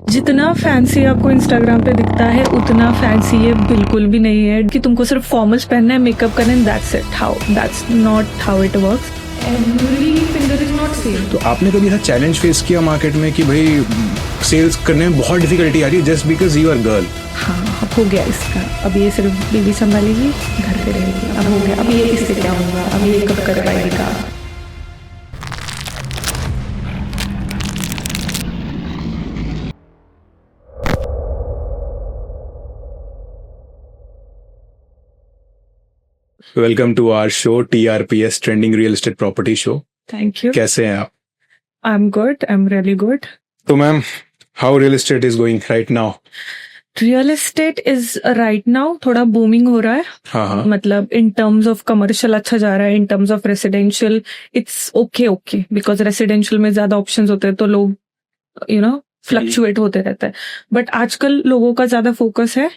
जितना फैंसी आपको इंस्टाग्राम पे दिखता है उतना फैंसी ये बिल्कुल भी नहीं है कि तुमको सिर्फ फॉर्मल्स पहनना है, मेकअप करना है, that's not how it works. Every finger is not same. तो आपने कभी ऐसा चैलेंज फेस किया मार्केट में कि भाई सेल्स करने में बहुत डिफिकल्टी आ रही है just because you are girl? हाँ, अब हो गया इसका। अब ये सिर्फ बीवी संभालेगी, घर पे रहेगी। अब हो गया, अब ये इससे क्या होगा, अब ये कब कर पाएगा। Welcome to our show TRPS trending real estate property show. Thank you. कैसे हैं आप? I am good, I am really good. तो ma'am, how real estate is going right now? Real estate is right now थोड़ा booming हो रहा है। हाँ। मतलब इन टर्म्स ऑफ कमर्शियल अच्छा जा रहा है, इन terms of residential it's okay because residential में ज्यादा ऑप्शंस होते हैं तो लोग फ्लक्चुएट होते रहता है। बट आजकल लोगों का ज्यादा फोकस है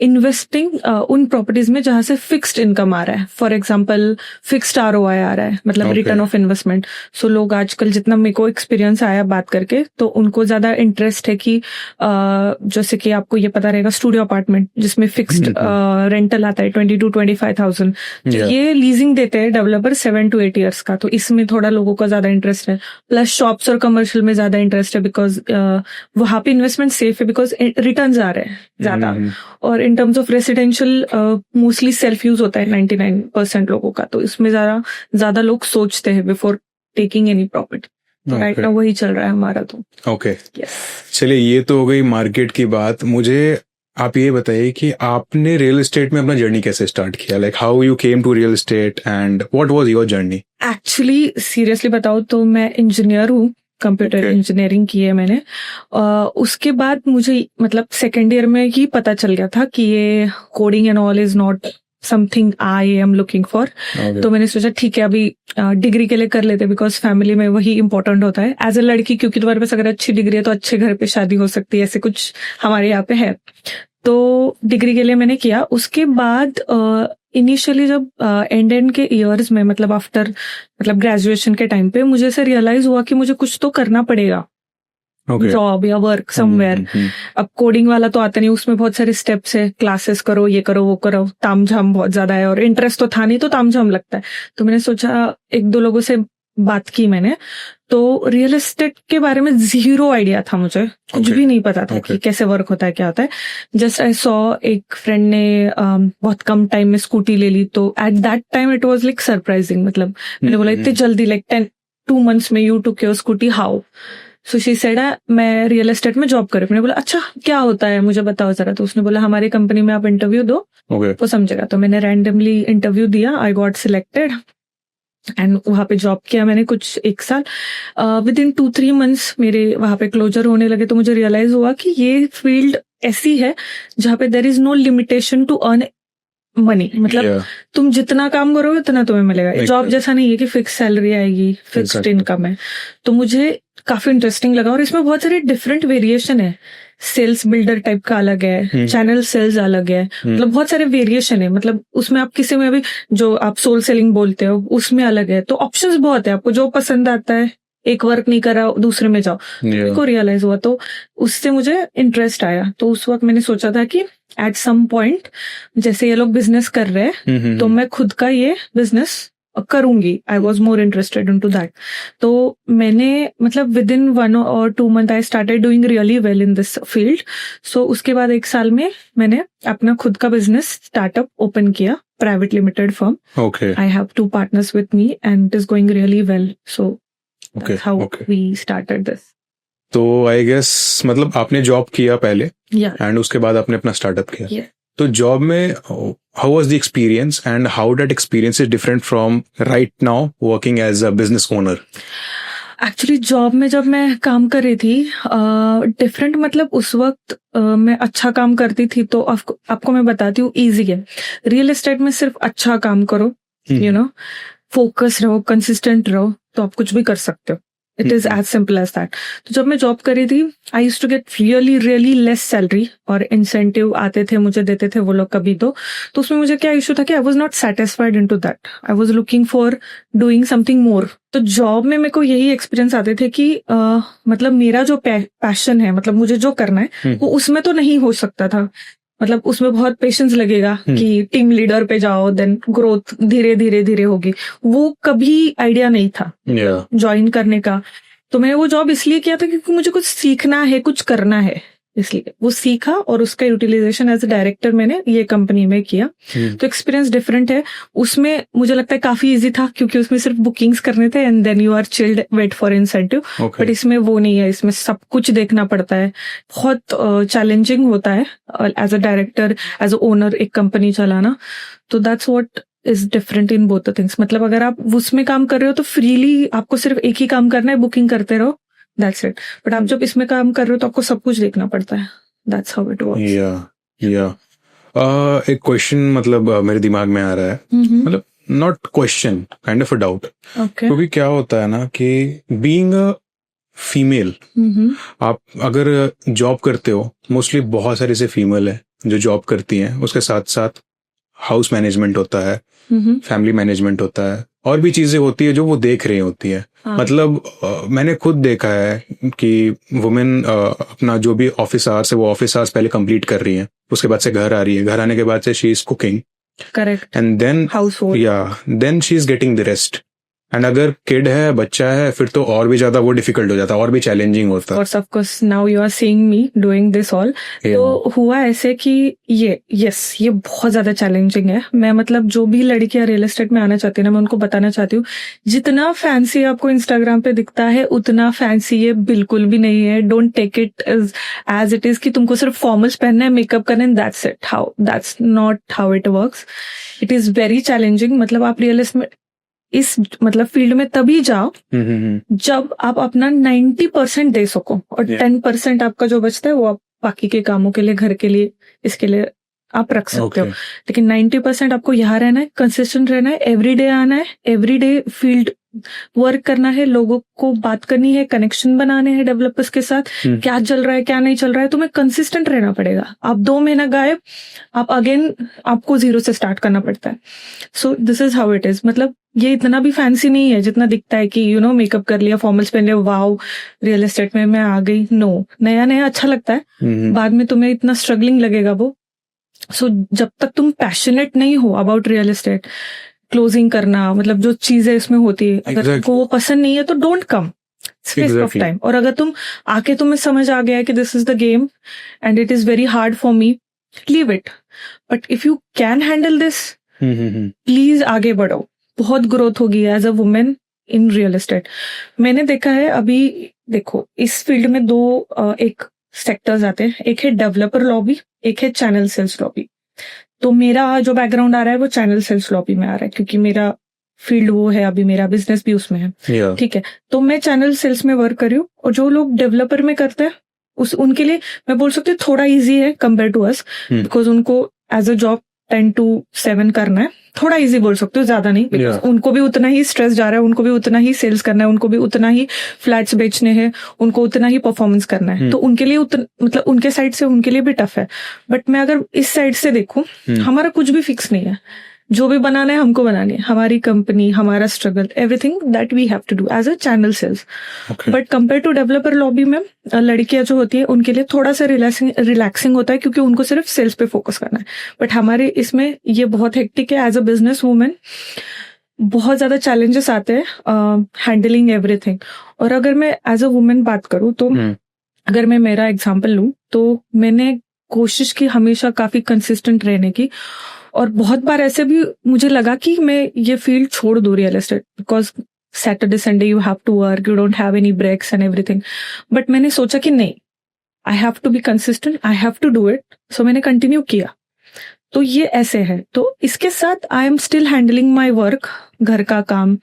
इन्वेस्टिंग उन प्रॉपर्टीज में जहां से फिक्स्ड इनकम आ रहा है। फॉर एग्जांपल फिक्स्ड ROI आ रहा है, मतलब रिटर्न ऑफ इन्वेस्टमेंट। सो लोग आजकल, जितना मेरे को एक्सपीरियंस आया बात करके, तो उनको ज्यादा इंटरेस्ट है कि जैसे कि आपको ये पता रहेगा स्टूडियो अपार्टमेंट जिसमें फिक्स्ड रेंटल आता है 20 to 25,000। ये लीजिंग देते हैं डेवलपर 7 to 8 years का। तो इसमें थोड़ा लोगों का ज्यादा इंटरेस्ट है। प्लस शॉप्स और कमर्शियल में ज्यादा इंटरेस्ट है बिकॉज वहां पे इन्वेस्टमेंट सेफ है बिकॉज रिटर्न्स आ रहे हैं ज्यादा। और इन terms of residential mostly self use होता है 99% लोगों का, तो इसमें ज्यादा लोग सोचते हैं बिफोर टेकिंग एनी प्रॉपर्टी। तो राइट नाउ वही चल रहा है हमारा। तो ओके, यस। चलिए, ये तो हो गई मार्केट की बात। मुझे आप ये बताइए कि आपने रियल एस्टेट में अपना जर्नी कैसे स्टार्ट किया? Like how you came to real estate and what was your journey? Actually seriously बताओ तो मैं इंजीनियर हूँ, कंप्यूटर इंजीनियरिंग की है मैंने। उसके बाद मुझे मतलब सेकेंड ईयर में ही पता चल गया था कि ये coding and all is not something I am looking for. तो मैंने सोचा ठीक है अभी डिग्री के लिए कर लेते, बिकॉज फैमिली में वही इंपॉर्टेंट होता है एज ए लड़की, क्योंकि तुम्हारे पास अगर अच्छी डिग्री है तो अच्छे घर पे शादी हो सकती है, ऐसे कुछ हमारे यहाँ पे है। तो डिग्री के लिए मैंने किया। उसके बाद इनिशियली जब एंड के इयर्स में, मतलब आफ्टर मतलब ग्रेजुएशन के टाइम पे मुझे ऐसे रियलाइज हुआ कि मुझे कुछ तो करना पड़ेगा, जॉब या वर्क समवेयर। अब कोडिंग वाला तो आता नहीं, उसमें बहुत सारे स्टेप्स है, क्लासेस करो, ये करो वो करो, तामझाम बहुत ज्यादा है, और इंटरेस्ट तो था नहीं तो तामझाम लगता है। तो मैंने सोचा, एक दो लोगों से बात की मैंने, तो रियल एस्टेट के बारे में जीरो आइडिया था मुझे, कुछ भी नहीं पता था कि कैसे वर्क होता है, क्या होता है। जस्ट आई सॉ एक फ्रेंड ने बहुत कम टाइम में स्कूटी ले ली, तो at that time it was like surprising. मतलब मैंने बोला इतने जल्दी, लाइक 2 months में you took your scooty, how? So she said मैं रियल एस्टेट में जॉब कर रही हूँ। मैंने बोला अच्छा क्या होता है, मुझे बताओ जरा। तो उसने बोला हमारी कंपनी में आप इंटरव्यू दो तो समझेगा। तो मैंने रैंडमली इंटरव्यू दिया, आई गॉट सिलेक्टेड एंड वहां पे जॉब किया मैंने कुछ 1 साल। विद इन 2-3 months मेरे वहां पे क्लोजर होने लगे। तो मुझे रियलाइज हुआ कि ये फील्ड ऐसी है जहाँ पे there is no limitation to earn money. मतलब तुम जितना काम करोगे उतना तुम्हें मिलेगा। जॉब जैसा नहीं है कि फिक्स सैलरी आएगी, फिक्स्ड इनकम है। तो मुझे काफी इंटरेस्टिंग लगा। और इसमें बहुत सारे डिफरेंट वेरिएशन है। सेल्स बिल्डर टाइप का अलग है, चैनल सेल्स अलग है, मतलब बहुत सारे वेरिएशन है। मतलब उसमें आप किसी में भी, जो आप सोल सेलिंग बोलते हो, उसमें अलग है। तो ऑप्शंस बहुत है, आपको जो पसंद आता है, एक वर्क नहीं करा दूसरे में जाओ। को रियलाइज हुआ, तो उससे मुझे इंटरेस्ट आया। तो उस वक्त मैंने सोचा था कि एट सम पॉइंट, जैसे ये लोग बिजनेस कर रहे हैं तो मैं खुद का ये बिजनेस करूंगी। I was more interested in to that. तो मैंने मतलब within 1 or 2 months I started doing really well in this field. So उसके बाद 1 साल में मैंने अपना खुद का बिजनेस स्टार्टअप ओपन किया, private limited firm. I have 2 partners with me and it is going really well. So that's how we started this. तो आई गेस मतलब आपने जॉब किया पहले एंड उसके बाद आपने अपना स्टार्टअप किया। Yeah. तो जॉब में how was the experience and how that experience is different from right now working as a business owner? Actually job में जब मैं काम कर रही थी, डिफरेंट मतलब उस वक्त मैं अच्छा काम करती थी। तो आपको मैं बताती हूँ, ईजी है। रियल एस्टेट में सिर्फ अच्छा काम करो, फोकस रहो, कंसिस्टेंट रहो, तो आप कुछ भी कर सकते हो। It is as simple as that. तो जब मैं जॉब कर रही थी, I used to get really really less salary, और इंसेंटिव आते थे, मुझे देते थे वो लोग कभी तो उसमें मुझे क्या इशू था कि I was not satisfied in to that, I was looking for doing something more. तो जॉब में मेरे को यही एक्सपीरियंस आते थे कि मतलब मेरा जो पैशन है, मतलब मुझे जो करना है वो उसमें तो नहीं हो सकता था। मतलब उसमें बहुत पेशेंस लगेगा कि टीम लीडर पे जाओ, देन ग्रोथ धीरे धीरे धीरे होगी, वो कभी आइडिया नहीं था ज्वाइन करने का। तो मैंने वो जॉब इसलिए किया था क्योंकि मुझे कुछ सीखना है, कुछ करना है, इसलिए वो सीखा और उसका यूटिलाइजेशन एज अ डायरेक्टर मैंने ये कंपनी में किया। तो एक्सपीरियंस डिफरेंट है। उसमें मुझे लगता है काफी इजी था क्योंकि उसमें सिर्फ बुकिंग्स करने थे and then you are chilled, wait for incentive. But इसमें वो नहीं है, इसमें सब कुछ देखना पड़ता है, बहुत चैलेंजिंग होता है as a director, as a owner एक कंपनी चलाना। तो that's what is different in both the things. मतलब अगर आप उसमें काम कर रहे हो तो फ्रीली आपको सिर्फ एक ही काम करना है, बुकिंग करते रहो, दैट्स इट। बट आप जब इसमें काम कर रहे हो तो आपको सब कुछ देखना पड़ता है, दैट्स हाउ इट वर्क्स। एक क्वेश्चन मतलब मेरे दिमाग में आ रहा है, मतलब not question, kind of a doubt. क्योंकि क्या होता है ना कि बीइंग अ फीमेल, आप अगर जॉब करते हो, मोस्टली बहुत सारी से फीमेल है जो जॉब करती हैं, उसके साथ साथ हाउस मैनेजमेंट होता है, फैमिली मैनेजमेंट होता है, और भी चीजें होती है जो वो देख रही होती है। मतलब मैंने खुद देखा है कि वुमेन अपना जो भी ऑफिस आवर्स है वो ऑफिस आवर्स पहले कंप्लीट कर रही है, उसके बाद से घर आ रही है, घर आने के बाद से she is cooking, correct, and then household, then she is getting the rest. And अगर किड है, बच्चा है, फिर तो और भी ज्यादा वो डिफिकल्ट हो जाता है, और भी चैलेंजिंग होता है। Of course now you are seeing me doing this all. तो हुआ ऐसे कि ये बहुत ज्यादा चैलेंजिंग है। मैं मतलब जो भी लड़कियां रियल एस्टेट में आना चाहती है ना, मैं उनको बताना चाहती हूँ, जितना फैंसी आपको इंस्टाग्राम पे दिखता है उतना फैंसी ये बिल्कुल भी नहीं है। Don't take it as it is कि तुमको सिर्फ फॉर्मल्स पहनना है, मेकअप करना है, that's it. That's not how it works. It is very challenging. मतलब आप रियल एस्टेट इस मतलब फील्ड में तभी जाओ जब आप अपना 90% दे सको, और 10% आपका जो बचता है वो आप बाकी के कामों के लिए, घर के लिए, इसके लिए आप रख सकते हो। लेकिन 90% आपको यहाँ रहना है, कंसिस्टेंट रहना है, एवरीडे आना है, एवरीडे फील्ड वर्क करना है, लोगों को बात करनी है, कनेक्शन बनाने हैं डेवलपर्स के साथ, क्या चल रहा है क्या नहीं चल रहा है, तुम्हें कंसिस्टेंट रहना पड़ेगा। आप 2 महीना गायब, आप अगेन आपको 0 से स्टार्ट करना पड़ता है। So this is how it is. मतलब ये इतना भी फैंसी नहीं है जितना दिखता है कि मेकअप कर लिया, फॉर्मल्स पहन लिया, वाओ रियल एस्टेट में मैं आ गई। नो, नया नया अच्छा लगता है, बाद में तुम्हें इतना स्ट्रगलिंग लगेगा वो। सो जब तक तुम पैशनेट नहीं हो अबाउट रियल एस्टेट, क्लोजिंग करना, मतलब जो चीजें इसमें होती है, अगर तुमको वो पसंद नहीं है तो don't come, waste of time. और अगर तुम आके तुम्हें समझ आ गया है कि this is the game and it is very hard for me, leave it. But if you can handle this, please आगे बढ़ो, बहुत ग्रोथ होगी as a women in real estate. मैंने देखा है, अभी देखो इस फील्ड में 2 एक सेक्टर्स आते हैं, एक है डेवलपर लॉबी, एक है चैनल सेल्स लॉबी। तो मेरा जो बैकग्राउंड आ रहा है वो चैनल सेल्स लॉबी में आ रहा है, क्योंकि मेरा फील्ड वो है, अभी मेरा बिजनेस भी उसमें है। ठीक है, तो मैं चैनल सेल्स में वर्क कर रही हूँ, और जो लोग डेवलपर में करते हैं उनके लिए मैं बोल सकती हूँ थोड़ा इजी है कंपेयर टू अस, बिकॉज उनको एज अ जॉब 10 to 7 करना है, थोड़ा इजी बोल सकते हो, ज्यादा नहीं। उनको भी उतना ही स्ट्रेस जा रहा है, उनको भी उतना ही सेल्स करना है, उनको भी उतना ही फ्लैट्स बेचने हैं, उनको उतना ही परफॉर्मेंस करना है। तो उनके लिए मतलब उनके साइड से उनके लिए भी टफ है। बट मैं अगर इस साइड से देखूं, हमारा कुछ भी फिक्स नहीं है, जो भी बनाना है हमको बनानी है, हमारी कंपनी, हमारा struggle, everything that we have to do as a channel sales. But compare to developer lobby में लड़कियां जो होती है उनके लिए थोड़ा सा रिलैक्सिंग होता है, क्योंकि उनको सिर्फ सेल्स पे फोकस करना है। बट हमारे इसमें ये बहुत हेक्टिक है। एज अ बिजनेस वूमेन बहुत ज्यादा चैलेंजेस आते हैं हैंडलिंग एवरीथिंग। और अगर मैं एज अ वुमेन बात करूं तो अगर मैं मेरा एग्जाम्पल लूं तो मैंने कोशिश की हमेशा काफी कंसिस्टेंट रहने की, और बहुत बार ऐसे भी मुझे लगा कि मैं ये फील्ड छोड़ दूं real estate, because Saturday Sunday you have to work, you don't have any breaks and everything. But मैंने सोचा कि नहीं, I have to be consistent, I have to do it. So मैंने कंटिन्यू किया। तो ये ऐसे है। तो इसके साथ I am still handling my work, घर का काम,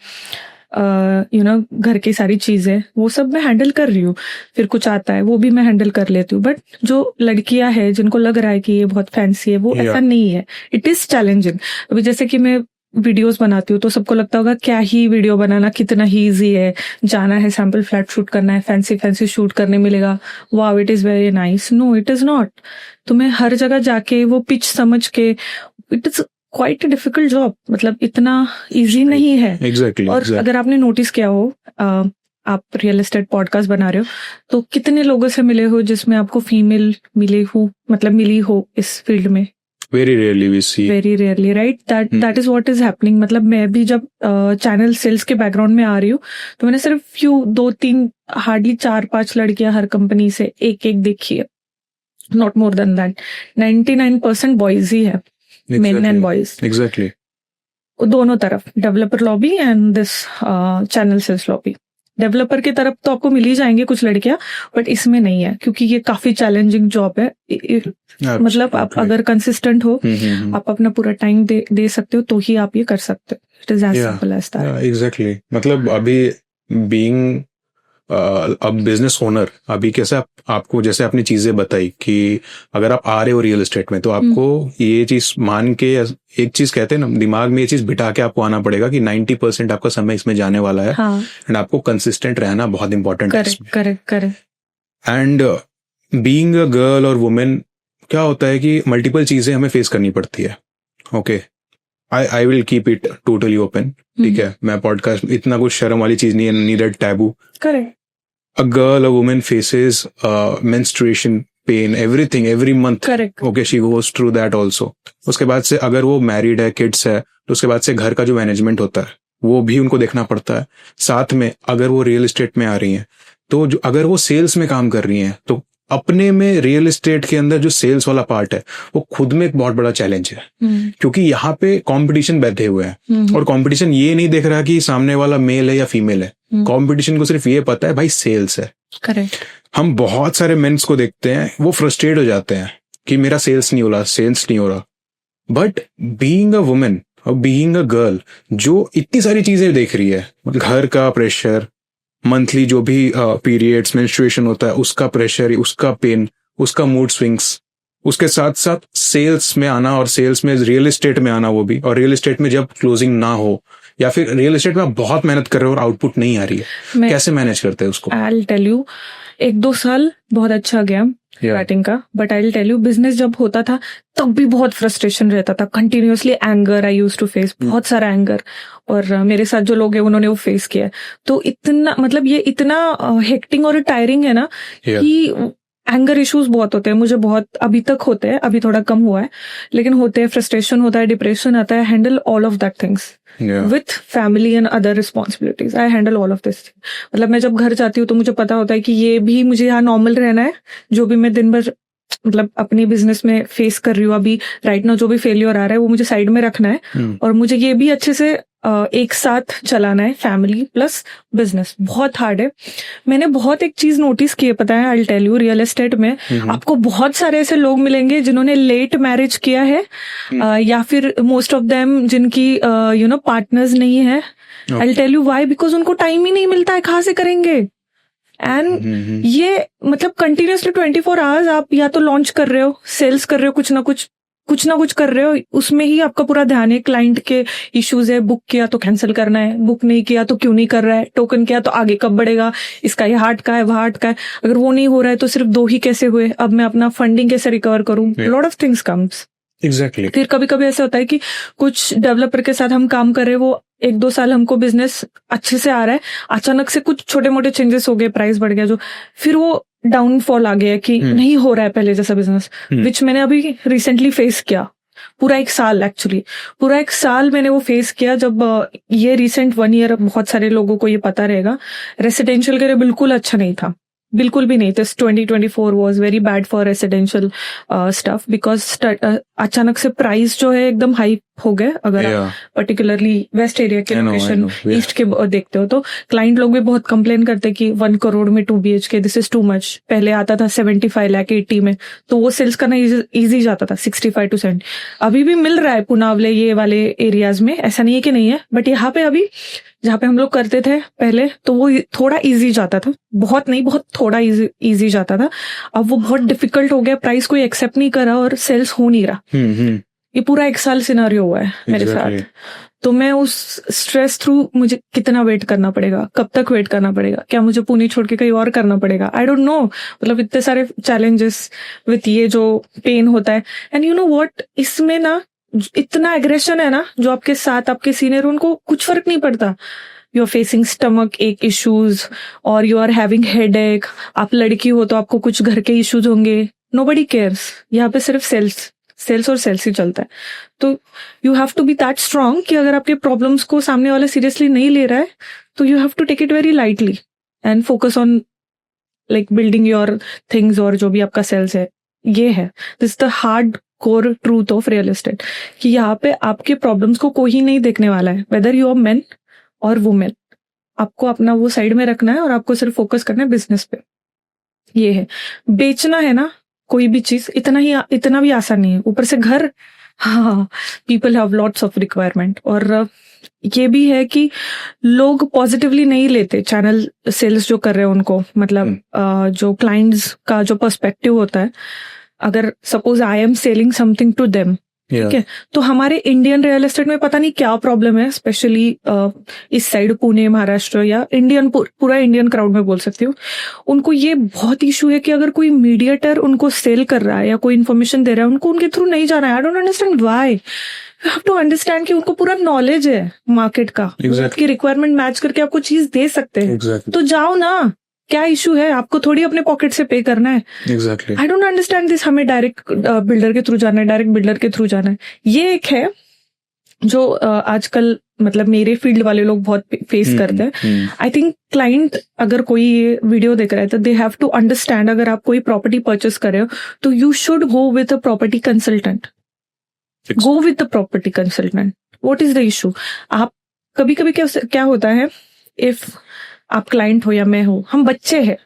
घर की सारी चीजें, वो सब मैं हैंडल कर रही हूँ। फिर कुछ आता है वो भी मैं हैंडल कर लेती हूँ। बट जो लड़कियां हैं जिनको लग रहा है कि ये बहुत फैंसी है, वो ऐसा नहीं है। It is challenging. अभी जैसे कि मैं वीडियोस बनाती हूँ तो सबको लगता होगा क्या ही वीडियो बनाना कितना ही इजी है, जाना है सैंपल फ्लैट शूट करना है, फैंसी शूट करने मिलेगा, wow it is very nice. No it is not. तुम्हें हर जगह जाके वो पिच समझ के, it is quite a difficult job, मतलब इतना इजी नहीं है। और अगर आपने नोटिस किया हो, आप रियल एस्टेट पॉडकास्ट बना रहे हो तो कितने लोगों से मिले हो जिसमें आपको फीमेल मिली हो इस फील्ड में? Very rarely we see. Very rarely, right? That is what is happening. मतलब मैं भी जब चैनल सेल्स के बैकग्राउंड में आ रही हूँ तो मैंने सिर्फ 2-3 हार्डली 4-5 लड़कियां हर कंपनी से एक देखी है, not more than that. 99% boys ही है, मेन एंड बॉयज। एग्जैक्टली, दोनों तरफ, developer lobby and this channel sales lobby. Developer की तरफ तो आपको मिल ही जाएंगे कुछ लड़कियां, बट इसमें नहीं है क्योंकि ये काफी चैलेंजिंग जॉब है। मतलब आप अगर कंसिस्टेंट हो, आप अपना पूरा टाइम दे सकते हो तो ही आप ये कर सकते हो। It is as simple as that. Exactly. मतलब अभी बीइंग अब बिजनेस ओनर, अभी कैसे आपको जैसे आपने चीजें बताई कि अगर आप आ रहे हो रियल एस्टेट में तो आपको ये चीज मान के, एक चीज कहते हैं ना, दिमाग में ये चीज बिठा के आपको आना पड़ेगा कि 90% आपका समय इसमें जाने वाला है। एंड आपको कंसिस्टेंट रहना बहुत इंपॉर्टेंट है। Correct. And being a girl और वुमेन, क्या होता है कि मल्टीपल चीजें हमें फेस करनी पड़ती है। Okay, I will keep it totally open, ठीक है? मैं पॉडकास्ट, इतना कुछ शर्म वाली चीज नहीं है, needed taboo. Correct. A girl, a woman faces menstruation pain, everything, every month. Correct. Okay, she goes through that also. उसके बाद से अगर वो मैरिड है, किड्स है, तो उसके बाद से घर का जो मैनेजमेंट होता है वो भी उनको देखना पड़ता है। साथ में अगर वो रियल एस्टेट में आ रही हैं तो अगर वो सेल्स में काम कर रही हैं तो अपने में रियल एस्टेट के अंदर जो सेल्स वाला पार्ट है वो खुद में एक बहुत बड़ा चैलेंज है। क्योंकि यहाँ पे कंपटीशन बैठे हुए हैं और कंपटीशन ये नहीं देख रहा कि सामने वाला मेल है या फीमेल है। कंपटीशन को सिर्फ ये पता है भाई सेल्स है। करेक्ट। हम बहुत सारे मेंस को देखते हैं, वो फ्रस्ट्रेट हो जाते हैं कि मेरा सेल्स नहीं हो रहा। बट बीइंग अ वुमेन और बीइंग अ गर्ल जो इतनी सारी चीजें देख रही है, घर का प्रेशर, मंथली जो भी पीरियड्स मेंस्ट्रुएशन होता है उसका प्रेशर, उसका पेन, उसका मूड स्विंग्स, उसके साथ साथ सेल्स में आना और सेल्स में रियल एस्टेट में आना वो भी, और रियल एस्टेट में जब क्लोजिंग ना हो या फिर रियल एस्टेट में आप बहुत मेहनत कर रहे हो और आउटपुट नहीं आ रही है, कैसे मैनेज करते हैं उसको? आई विल टेल यू, 1-2 साल बहुत अच्छा गया राइटिंग का, but I will tell you business जब होता था तब भी बहुत फ्रस्ट्रेशन रहता था, continuously anger I used to face, बहुत सारा एंगर। और मेरे साथ जो लोग हैं उन्होंने वो फेस किया। तो इतना, मतलब ये इतना हेक्टिंग और टायरिंग है ना कि एंगर इश्यूज बहुत होते हैं। मुझे बहुत अभी तक होते हैं, अभी थोड़ा कम हुआ है, लेकिन होते हैं। फ्रस्ट्रेशन होता है, डिप्रेशन आता है। Handle all of that things with family and other responsibilities. I handle all of this. मतलब मैं जब घर जाती हूँ तो मुझे पता होता है कि ये भी मुझे यहाँ नॉर्मल रहना है। जो भी मैं दिन भर मतलब अपनी बिजनेस में फेस कर रही हूँ अभी राइट नाउ, जो भी फेलियर आ रहा है वो मुझे साइड में रखना है और मुझे ये भी अच्छे से एक साथ चलाना है, फैमिली प्लस बिजनेस। बहुत हार्ड है। मैंने बहुत एक चीज नोटिस की है, पता है, I will tell you, real estate में आपको बहुत सारे ऐसे लोग मिलेंगे जिन्होंने लेट मैरिज किया है या फिर मोस्ट ऑफ देम जिनकी पार्टनर्स नहीं है। I will tell you why, because उनको टाइम ही नहीं मिलता है, कहाँ से करेंगे। एंड ये मतलब कंटिन्यूसली 24 आवर्स आप या तो लॉन्च कर रहे हो, सेल्स कर रहे हो, कुछ ना कुछ कर रहे हो, उसमें ही आपका पूरा ध्यान है। क्लाइंट के इश्यूज है, बुक किया तो कैंसिल करना है, बुक नहीं किया तो क्यों नहीं कर रहा है, टोकन किया तो आगे कब बढ़ेगा, इसका ये हार्ट का है, वह हार्ट का है, अगर वो नहीं हो रहा है तो सिर्फ 2 ही कैसे हुए, अब मैं अपना फंडिंग कैसे रिकवर करूं। Lot of things comes. Exactly. फिर कभी कभी ऐसा होता है कि कुछ डेवलपर के साथ हम काम कर रहे हैं, वो 1-2 साल हमको बिजनेस अच्छे से आ रहा है, अचानक से कुछ छोटे मोटे चेंजेस हो गए, प्राइस बढ़ गया, जो फिर वो डाउनफॉल आ गया कि नहीं हो रहा है पहले जैसा बिजनेस, विच मैंने अभी रिसेंटली फेस किया। पूरा 1 साल, एक्चुअली पूरा 1 साल मैंने वो फेस किया। जब ये रिसेंट 1 ईयर, बहुत सारे लोगों को ये पता रहेगा, रेसिडेंशियल के लिए बिल्कुल अच्छा नहीं था, बिल्कुल भी नहीं। This 2024 was very bad for residential stuff because अचानक से प्राइस जो है एकदम हाई हो गए। अगर आप पर्टिकुलरली वेस्ट एरिया के लोकेशन, ईस्ट के देखते हो तो क्लाइंट लोग भी बहुत कंप्लेन करते हैं कि 1 करोड़ में 2 BHK this is too much. पहले आता था 75 लाख 80 में, तो वो सेल्स करना इजी जाता था, 65 to 70। अभी भी मिल रहा है पुनावले ये वाले एरियाज में, ऐसा नहीं है कि नहीं है, बट यहाँ पे अभी जहाँ पे हम लोग करते थे पहले तो वो थोड़ा इजी जाता था, बहुत नहीं, बहुत थोड़ा इजी जाता था। अब वो बहुत डिफिकल्ट हो गया, प्राइस कोई एक्सेप्ट नहीं करा और सेल्स हो नहीं रहा। ये पूरा 1 साल सिनेरियो हुआ है मेरे साथ। तो मैं उस स्ट्रेस थ्रू मुझे कितना वेट करना पड़ेगा, कब तक वेट करना पड़ेगा, क्या मुझे पुणे छोड़ के कहीं और करना पड़ेगा, आई डोंट नो। मतलब इतने सारे चैलेंजेस विथ ये जो पेन होता है। एंड यू नो व्हाट, इसमें ना इतना एग्रेशन है ना, जो आपके साथ आपके सीनियर, उनको कुछ फर्क नहीं पड़ता। यू आर फेसिंग स्टमक एक इश्यूज और यू आर हैविंग हेडेक, आप लड़की हो तो आपको कुछ घर के इश्यूज होंगे, नोबडी केयर्स। यहाँ पे सिर्फ सेल्स और सेल्स ही चलता है। तो you have to be that strong कि अगर आपके प्रॉब्लम्स को सामने वाला सीरियसली नहीं ले रहा है तो you have to take it very lightly and focus on like building your things. और जो भी आपका सेल्स है, ये है this the hard core truth of real estate, कि यहाँ पे आपके प्रॉब्लम्स को कोई नहीं देखने वाला है, वेदर यू आर मेन और वुमेन। आपको अपना वो साइड में रखना है और आपको सिर्फ फोकस करना है बिजनेस पे। ये है, बेचना है ना कोई भी चीज, इतना भी आसान नहीं है। ऊपर से घर, हाँ, people have lots of requirement. और ये भी है कि लोग पॉजिटिवली नहीं लेते चैनल सेल्स जो कर रहे हैं उनको। मतलब जो क्लाइंट्स का जो पर्सपेक्टिव होता है, अगर suppose I am selling something to them, ठीक है, तो हमारे इंडियन रियल एस्टेट में पता नहीं क्या प्रॉब्लम है, स्पेशली इस साइड पुणे महाराष्ट्र या इंडियन, पूरा इंडियन क्राउड में बोल सकती हूँ, उनको ये बहुत इशू है कि अगर कोई मीडिएटर उनको सेल कर रहा है या कोई इन्फॉर्मेशन दे रहा है, उनको उनके थ्रू नहीं जाना है। I don't understand why. You have to understand कि उनको पूरा नॉलेज है मार्केट का, आपकी रिक्वायरमेंट मैच करके आपको चीज दे सकते हैं। तो जाओ ना, क्या इशू है, आपको थोड़ी अपने पॉकेट से पे करना है। Exactly, I don't understand this. हमें डायरेक्ट बिल्डर के थ्रू जाना है, डायरेक्ट बिल्डर के थ्रू जाना है। ये एक है जो आजकल मतलब मेरे फील्ड वाले लोग बहुत फेस करते हैं। आई थिंक क्लाइंट अगर कोई ये वीडियो देख रहा है तो दे हैव टू अंडरस्टैंड, अगर आप कोई प्रॉपर्टी परचेस कर रहे हो तो you should go with a property consultant. Go with the property consultant. What is the issue? आप कभी कभी क्या होता है, इफ आप क्लाइंट हो या मैं हो, हम बच्चे हैं,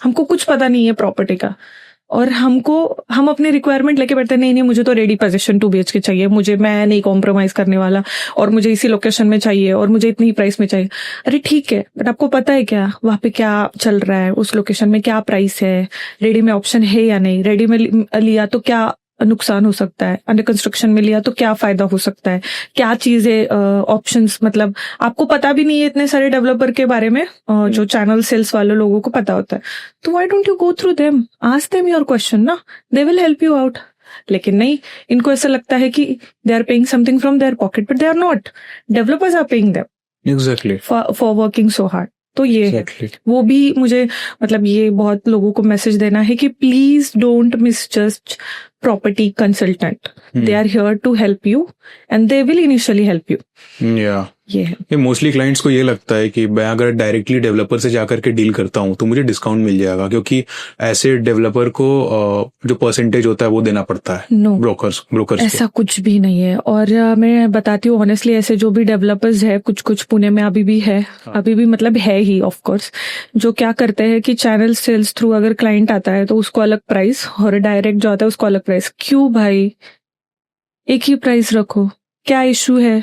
हमको कुछ पता नहीं है प्रॉपर्टी का, और हम अपनी रिक्वायरमेंट लेके बैठते हैं, नहीं मुझे तो रेडी पोजीशन 2 BHK चाहिए, मैं नहीं कॉम्प्रोमाइज करने वाला, और मुझे इसी लोकेशन में चाहिए, और मुझे इतनी प्राइस में चाहिए। अरे ठीक है, बट आपको पता है क्या वहां पे क्या चल रहा है, उस लोकेशन में क्या प्राइस है, रेडी में ऑप्शन है या नहीं, रेडी में लिया तो क्या नुकसान हो सकता है, अंडर कंस्ट्रक्शन में लिया तो क्या फायदा हो सकता है, क्या चीजें ऑप्शंस, मतलब आपको पता भी नहीं है इतने सारे डेवलपर के बारे में, जो चैनल सेल्स वाले लोगों को पता होता है। तो why don't you go through them, ask them your question ना, they will help you out. लेकिन नहीं, इनको ऐसा लगता है कि they are paying something from their pocket, but they are not. Developers are paying them exactly for working so hard. तो ये है, वो भी मुझे मतलब ये बहुत लोगों को मैसेज देना है कि please don't misjudge property consultant. They are here to help you and they will initially help you. Yeah. ये मोस्टली क्लाइंट्स को ये लगता है कि मैं अगर डायरेक्टली डेवलपर से जाकर के डील करता हूँ तो मुझे डिस्काउंट मिल जाएगा, क्योंकि ऐसे डेवलपर को जो परसेंटेज होता है वो देना पड़ता है। No. ब्रोकर्स ऐसा कुछ भी नहीं है। और मैं बताती हूँ ऑनेस्टली, ऐसे जो भी डेवलपर्स है, कुछ पुणे में अभी भी है, अभी भी मतलब है ही ऑफ कोर्स, जो क्या करते हैं कि चैनल सेल्स थ्रू अगर क्लाइंट आता है तो उसको अलग प्राइस, और डायरेक्ट जो आता है उसको अलग प्राइस। क्यों भाई, एक ही प्राइस रखो, क्या इशू है?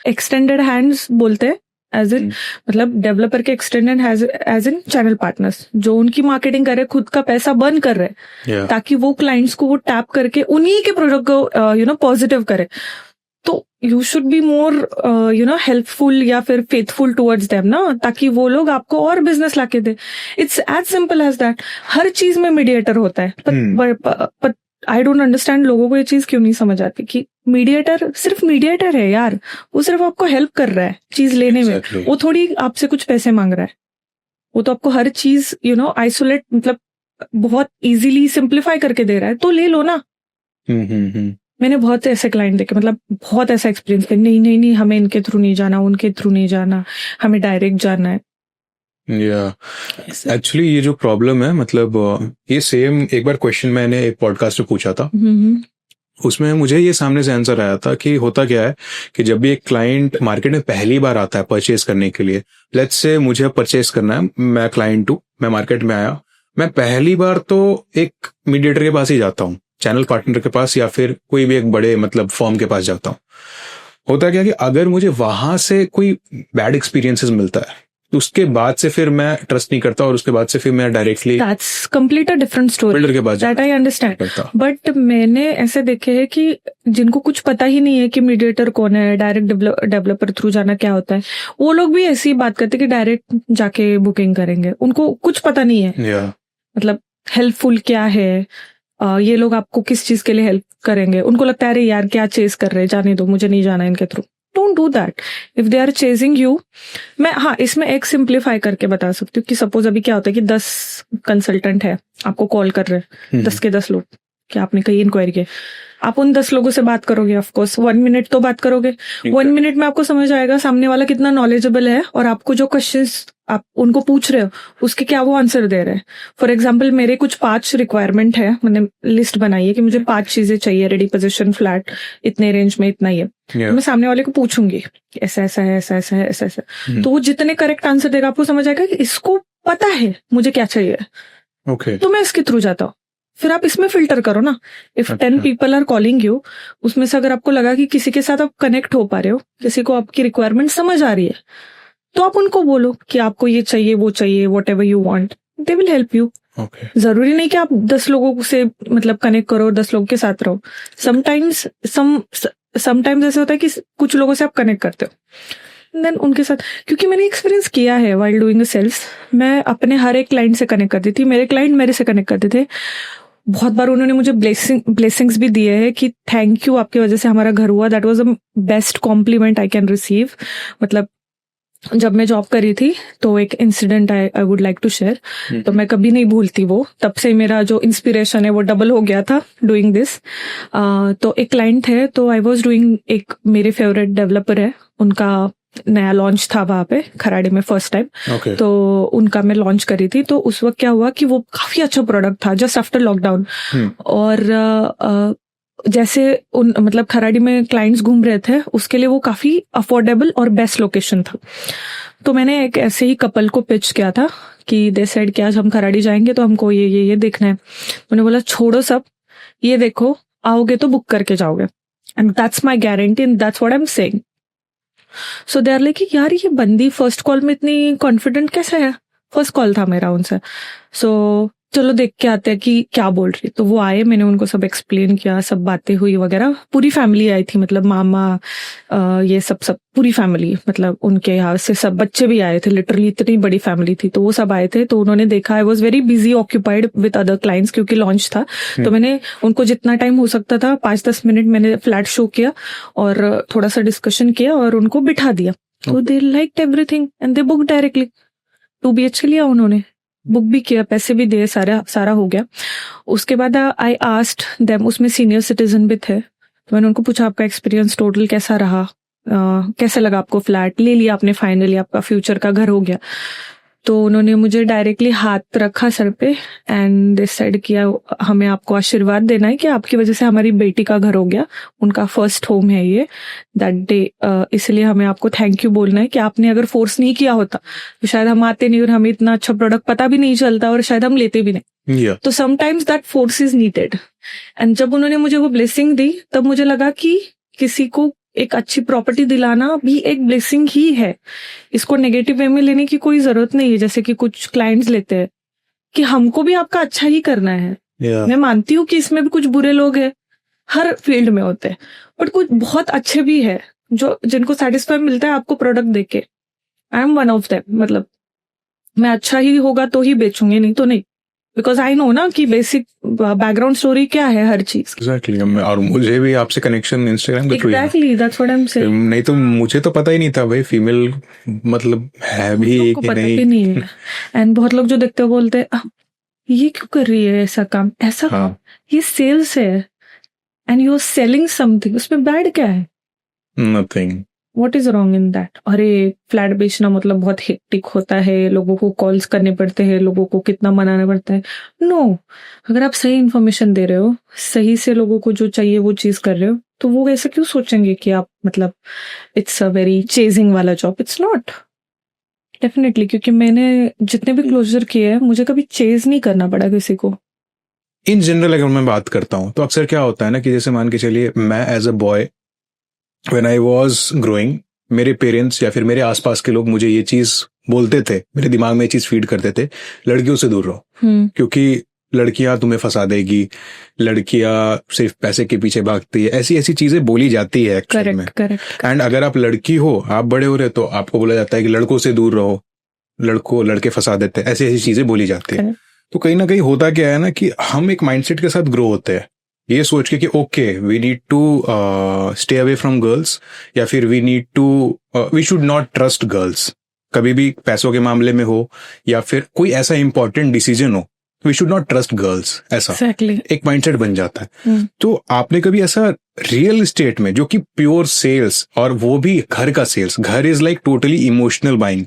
एक्सटेंडेड हैंड्स बोलते हैं, एज इन मतलब डेवलपर के extended as in channel partners, जो उनकी मार्केटिंग करे, खुद का पैसा बर्न कर रहे हैं, ताकि वो क्लाइंट्स को वो टैप करके उन्हीं के प्रोडक्ट को पॉजिटिव करे। तो you should be more helpful या फिर फेथफुल टुवर्ड्स देम ना, ताकि वो लोग आपको और बिजनेस लाके दे। It's as simple as that. हर चीज में मीडिएटर होता है, पर आई डोंट अंडरस्टैंड, लोगों को ये चीज क्यों नहीं समझ आती कि मीडिएटर सिर्फ मीडिएटर है यार, वो सिर्फ आपको हेल्प कर रहा है चीज लेने में, वो थोड़ी आपसे कुछ पैसे मांग रहा है। वो तो आपको हर चीज आइसोलेट, मतलब बहुत इजीली सिंप्लीफाई करके दे रहा है, तो ले लो ना। मैंने बहुत ऐसे क्लाइंट देखे, मतलब बहुत ऐसा एक्सपीरियंस किया, नहीं हमें इनके थ्रू नहीं जाना, उनके थ्रू नहीं जाना, हमें डायरेक्ट जाना है। एक्चुअली ये जो प्रॉब्लम है, मतलब ये सेम एक बार क्वेश्चन मैंने एक पॉडकास्ट में पूछा था, उसमें मुझे ये सामने से आंसर आया था कि होता क्या है कि जब भी एक क्लाइंट मार्केट में पहली बार आता है परचेस करने के लिए, लेट्स से मुझे परचेस करना है, मैं क्लाइंट हूँ, मैं मार्केट में आया, मैं पहली बार तो एक मीडिएटर के पास ही जाता हूँ, चैनल पार्टनर के पास, या फिर कोई भी एक बड़े मतलब फर्म के पास जाता हूँ। होता क्या कि अगर मुझे वहां से कोई बैड एक्सपीरियंसेस मिलता है तो उसके बाद से फिर मैं ट्रस्ट नहीं करता और उसके बाद से फिर मैं directly that's complete a different story, builder के पास दैट आई अंडरस्टैंड। बट मैंने ऐसे देखे हैं कि जिनको कुछ पता ही नहीं है कि मीडिएटर कौन है, डायरेक्ट डेवलपर थ्रू जाना क्या होता है, वो लोग भी ऐसी बात करते हैं कि डायरेक्ट जाके बुकिंग करेंगे, उनको कुछ पता नहीं है मतलब हेल्पफुल क्या है, ये लोग आपको किस चीज के लिए हेल्प करेंगे। उनको लगता है अरे यार क्या चेज कर रहे हैं, जाने दो, मुझे नहीं जाना इनके through. Don't do that if they are chasing you. मैं इसमें एक सिंप्लीफाई करके बता सकती हूँ कि सपोज अभी क्या होता है कि 10 कंसल्टेंट है, आपको कॉल कर रहे हैं 10 के 10 लोग कि आपने कहीं इंक्वायरी की, आप उन 10 लोगों से बात करोगे, ऑफकोर्स 1 मिनट तो बात करोगे। 1 मिनट में आपको समझ आएगा सामने वाला कितना नॉलेजेबल है और आपको जो क्वेश्चंस आप उनको पूछ रहे हो उसके क्या वो आंसर दे रहे हैं। फॉर एग्जाम्पल मेरे कुछ 5 रिक्वायरमेंट है, मैंने लिस्ट बनाई है कि मुझे 5 चीजें चाहिए, रेडी पोजीशन फ्लैट इतने रेंज में इतना ही है। मैं सामने वाले को पूछूंगी ऐसा ऐसा है, ऐसा ऐसा है, ऐसा ऐसा, तो वो जितने करेक्ट आंसर देगा आपको समझ आएगा कि इसको पता है मुझे क्या चाहिए, तो मैं इसके थ्रू जाता हूँ। फिर आप इसमें फिल्टर करो ना, if 10 people are calling you, उसमें से अगर आपको लगा कि किसी के साथ आप कनेक्ट हो पा रहे हो, किसी को आपकी रिक्वायरमेंट समझ आ रही है, तो आप उनको बोलो कि आपको ये चाहिए वो चाहिए, what ever you want, they will help you. जरूरी नहीं कि आप 10 लोगों से मतलब कनेक्ट करो, 10 लोगों के साथ रहो। समटाइम्स ऐसे होता है कि कुछ लोगों से आप कनेक्ट करते हो, देन उनके साथ, क्योंकि मैंने एक्सपीरियंस किया है वाइल डूइंग अ सेल्स, मैं अपने हर एक क्लाइंट से कनेक्ट करती थी, मेरे क्लाइंट मेरे से कनेक्ट करते थे। बहुत बार उन्होंने मुझे ब्लेसिंग्स भी दिए हैं कि थैंक यू, आपकी वजह से हमारा घर हुआ, that was the best compliment I can receive. मतलब जब मैं जॉब कर रही थी तो एक incident I would like to share, तो मैं कभी नहीं भूलती वो, तब से मेरा जो इंस्पिरेशन है वो डबल हो गया था डूइंग दिस। तो एक क्लाइंट है, तो आई वाज डूइंग, एक मेरे फेवरेट डेवलपर है, उनका नया लॉन्च था वहां पे खराड़ी में फर्स्ट टाइम, तो उनका मैं लॉन्च करी थी। तो उस वक्त क्या हुआ कि वो काफी अच्छा प्रोडक्ट था जस्ट आफ्टर लॉकडाउन, और जैसे मतलब खराड़ी में क्लाइंट्स घूम रहे थे, उसके लिए वो काफी अफोर्डेबल और बेस्ट लोकेशन था। तो मैंने एक ऐसे ही कपल को पिच किया था कि दे सेड कि आज हम खराड़ी जाएंगे तो हमको ये देखना है। उन्होंने बोला छोड़ो सब, ये देखो, आओगे तो बुक करके जाओगे, and that's my guarantee and that's what I am saying. So they are like कि यार ये बंदी फर्स्ट कॉल में इतनी कॉन्फिडेंट कैसे है, फर्स्ट कॉल था मेरा उनसे, सो चलो देख के आते हैं कि क्या बोल रही। तो वो आए, मैंने उनको सब एक्सप्लेन किया, सब बातें हुई वगैरह, पूरी फैमिली आई थी, मतलब मामा, ये सब पूरी फैमिली, मतलब उनके यहाँ से सब बच्चे भी आए थे, लिटरली इतनी बड़ी फैमिली थी। तो वो सब आए थे, तो उन्होंने देखा, I was very busy occupied with other clients क्योंकि लॉन्च था। तो मैंने उनको जितना टाइम हो सकता था 5-10 मिनट मैंने फ्लैट शो किया और थोड़ा सा डिस्कशन किया और उनको बिठा दिया। तो they liked everything and they book directly. 2 BHK लिया उन्होंने, बुक भी किया, पैसे भी दिए, सारा हो गया। उसके बाद आई आस्क्ड देम, उसमें सीनियर सिटीजन भी थे, तो मैंने उनको पूछा आपका एक्सपीरियंस टोटल कैसा रहा, कैसे लगा आपको, फ्लैट ले लिया आपने फाइनली, आपका फ्यूचर का घर हो गया। तो उन्होंने मुझे डायरेक्टली हाथ रखा सर पे एंड डिसाइड किया हमें आपको आशीर्वाद देना है कि आपकी वजह से हमारी बेटी का घर हो गया, उनका फर्स्ट होम है ये दैट डे, इसलिए हमें आपको थैंक यू बोलना है कि आपने अगर फोर्स नहीं किया होता तो शायद हम आते नहीं और हमें इतना अच्छा प्रोडक्ट पता भी नहीं चलता और शायद हम लेते भी नहीं। तो sometimes that force is needed. And जब उन्होंने मुझे वो ब्लेसिंग दी तब मुझे लगा कि किसी को एक अच्छी प्रॉपर्टी दिलाना भी एक ब्लेसिंग ही है, इसको नेगेटिव वे में लेने की कोई जरूरत नहीं है, जैसे कि कुछ क्लाइंट्स लेते हैं कि हमको भी आपका अच्छा ही करना है। मैं मानती हूँ कि इसमें भी कुछ बुरे लोग हैं, हर फील्ड में होते हैं, बट कुछ बहुत अच्छे भी है जो जिनको सेटिस्फाई मिलता है आपको प्रोडक्ट देके। I am one of them, मतलब मैं अच्छा ही होगा तो ही बेचूंगी, नहीं तो नहीं, बिकॉज आई नो ना कि बेसिक बैकग्राउंड स्टोरी क्या है हर चीज। एग्जैक्टली, और मुझे भी आपसे कनेक्शन इंस्टाग्राम के through. Exactly, that's what I am saying. नहीं तो मुझे तो पता ही नहीं था भाई फीमेल मतलब है भी कि पता भी नहीं है। एंड बहुत लोग जो देखते हो बोलते हैं ये क्यों कर रही है ऐसा काम, ऐसा हाँ. ये सेल्स है and you are selling something, उसमें बैड क्या है? Nothing. What is wrong in that? अरे फ्लैट बेचना मतलब बहुत हेक्टिक होता है, लोगों को कॉल्स करने पड़ते हैं, लोगों को कितना मनाना पड़ता है। नो, अगर आप सही इन्फॉर्मेशन दे रहे हो, सही से लोगों को जो चाहिए वो चीज कर रहे हो, तो वो ऐसा क्यों सोचेंगे कि आप मतलब इट्स अ वेरी चेजिंग वाला जॉब। इट्स नॉट, डेफिनेटली, क्योंकि मैंने जितने भी क्लोजर किए हैं मुझे कभी चेज नहीं करना पड़ा किसी को। इन जनरल अगर मैं बात करता हूँ तो अक्सर क्या होता है ना कि जैसे मान के चलिए मैं as a boy when I was growing, मेरे पेरेंट्स या फिर मेरे आसपास के लोग मुझे ये चीज बोलते थे, मेरे दिमाग में ये चीज फीड करते थे, लड़कियों से दूर रहो, क्योंकि लड़कियां तुम्हें फंसा देगी, लड़कियां सिर्फ पैसे के पीछे भागती है, ऐसी ऐसी चीजें बोली जाती है एक्चुअली में। एंड अगर आप लड़की हो, आप बड़े हो रहे, तो आपको बोला जाता है कि लड़कों से दूर रहो, लड़के फंसा देते हैं, ऐसी ऐसी चीजें बोली जाती है। तो कहीं ना कहीं होता क्या है ना कि हम एक माइंडसेट के साथ ग्रो होते हैं, ये सोच के कि okay we need to stay away from girls, या फिर we should not trust girls, कभी भी पैसों के मामले में हो या फिर कोई ऐसा इंपॉर्टेंट डिसीजन हो, we should not trust girls, ऐसा एक माइंडसेट बन जाता है। तो आपने कभी ऐसा रियल एस्टेट में, जो कि प्योर सेल्स, और वो भी घर का सेल्स, घर is like totally emotional buying,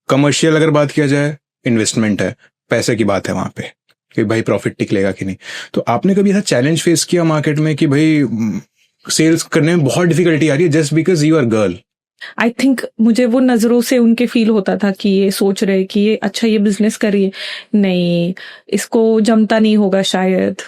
commercial अगर बात किया जाए इन्वेस्टमेंट है, पैसे की बात है वहां पे कि भाई प्रॉफिट निकलेगा कि नहीं। तो आपने कभी ऐसा चैलेंज फेस किया मार्केट में कि भाई सेल्स करने में बहुत डिफिकल्टी आ रही है just because you are girl? I think मुझे वो नजरों से उनके फील होता था कि ये सोच रहे कि ये अच्छा ये बिजनेस करिए, नहीं इसको जमता नहीं होगा शायद।